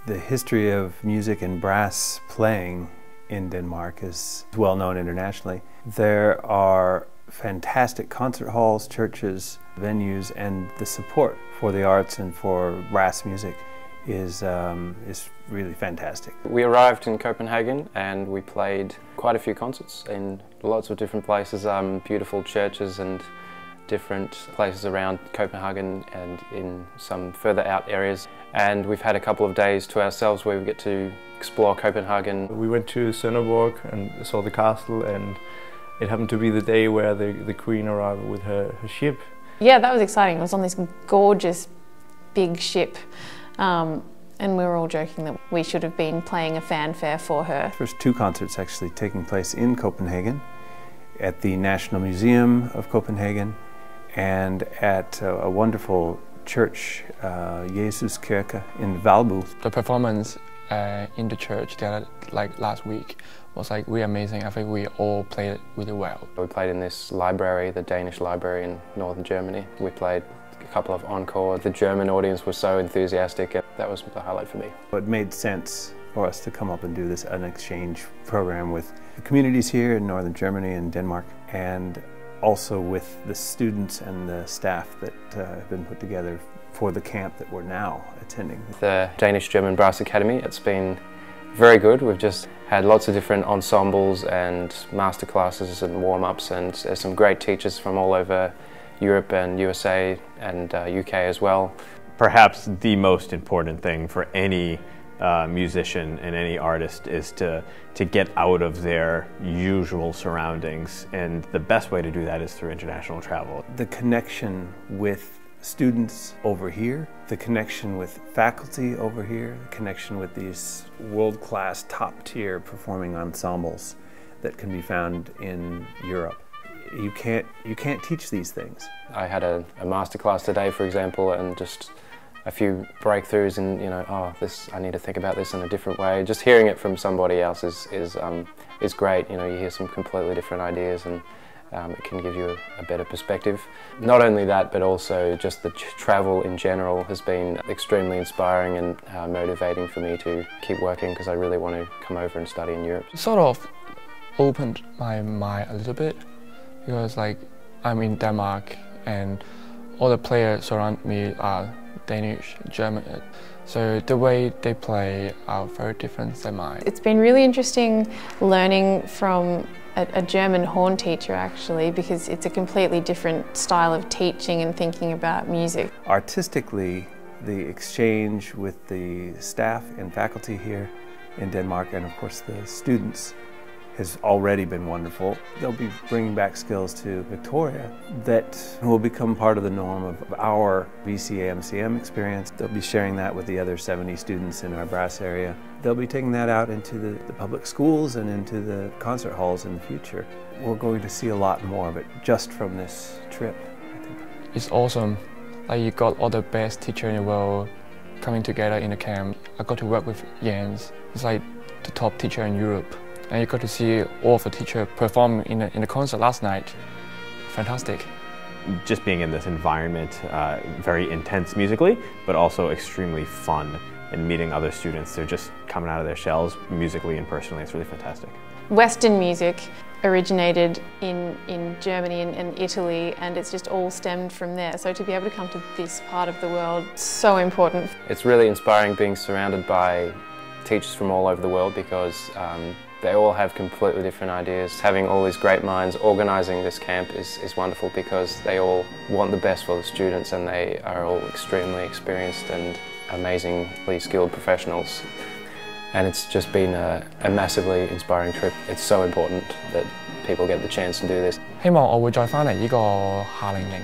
The history of music and brass playing in Denmark is well known internationally. There are fantastic concert halls, churches, venues, and the support for the arts and for brass music is really fantastic. We arrived in Copenhagen and we played quite a few concerts in lots of different places, beautiful churches and different places around Copenhagen and in some further out areas. And we've had a couple of days to ourselves where we get to explore Copenhagen. We went to Sønderborg and saw the castle, and it happened to be the day where the Queen arrived with her ship. Yeah, that was exciting. It was on this gorgeous big ship. And we were all joking that we should have been playing a fanfare for her. First two concerts actually taking place in Copenhagen, at the National Museum of Copenhagen, and at a wonderful church, Jesuskirke in Valby. The performance in the church last week was really amazing. I think we all played it really well. We played in this library, the Danish library in northern Germany. We played a couple of encore. The German audience was so enthusiastic. That was the highlight for me. It made sense for us to come up and do an exchange program with the communities here in northern Germany and Denmark, and also with the students and the staff that have been put together for the camp that we're now attending. The Danish-German Brass Academy, it's been very good. We've just had lots of different ensembles and master classes and warm-ups, and there's some great teachers from all over Europe and USA and UK as well. Perhaps the most important thing for any musician and any artist is to get out of their usual surroundings, and the best way to do that is through international travel. The connection with students over here, the connection with faculty over here, the connection with these world-class top-tier performing ensembles that can be found in Europe. You can't teach these things. I had a master class today, for example, and just a few breakthroughs in, I need to think about this in a different way. Just hearing it from somebody else is great. You hear some completely different ideas, and it can give you a better perspective. Not only that, but also just the travel in general has been extremely inspiring and motivating for me to keep working, because I really want to come over and study in Europe. It sort of opened my mind a little bit, because I'm in Denmark and all the players around me are Danish, German, so the way they play are very different than mine. It's been really interesting learning from a German horn teacher actually, because it's a completely different style of teaching and thinking about music. Artistically, the exchange with the staff and faculty here in Denmark, and of course the students, has already been wonderful. They'll be bringing back skills to Victoria that will become part of the norm of our VCA&MCM experience. They'll be sharing that with the other 70 students in our brass area. They'll be taking that out into the public schools and into the concert halls in the future. We're going to see a lot more of it just from this trip, I think. It's awesome. You got all the best teachers in the world coming together in the camp. I got to work with Jens. He's the top teacher in Europe. And you got to see all of the teachers perform in the concert last night. Fantastic. Just being in this environment, very intense musically, but also extremely fun, and meeting other students. They're just coming out of their shells musically and personally. It's really fantastic. Western music originated in Germany and Italy, and it's just all stemmed from there. So to be able to come to this part of the world, so important. It's really inspiring being surrounded by teachers from all over the world, because they all have completely different ideas. Having all these great minds organising this camp is wonderful, because they all want the best for the students, and they are all extremely experienced and amazingly skilled professionals. And it's just been a massively inspiring trip. It's so important that people get the chance to do this. 希望我會再返嚟呢個夏令營。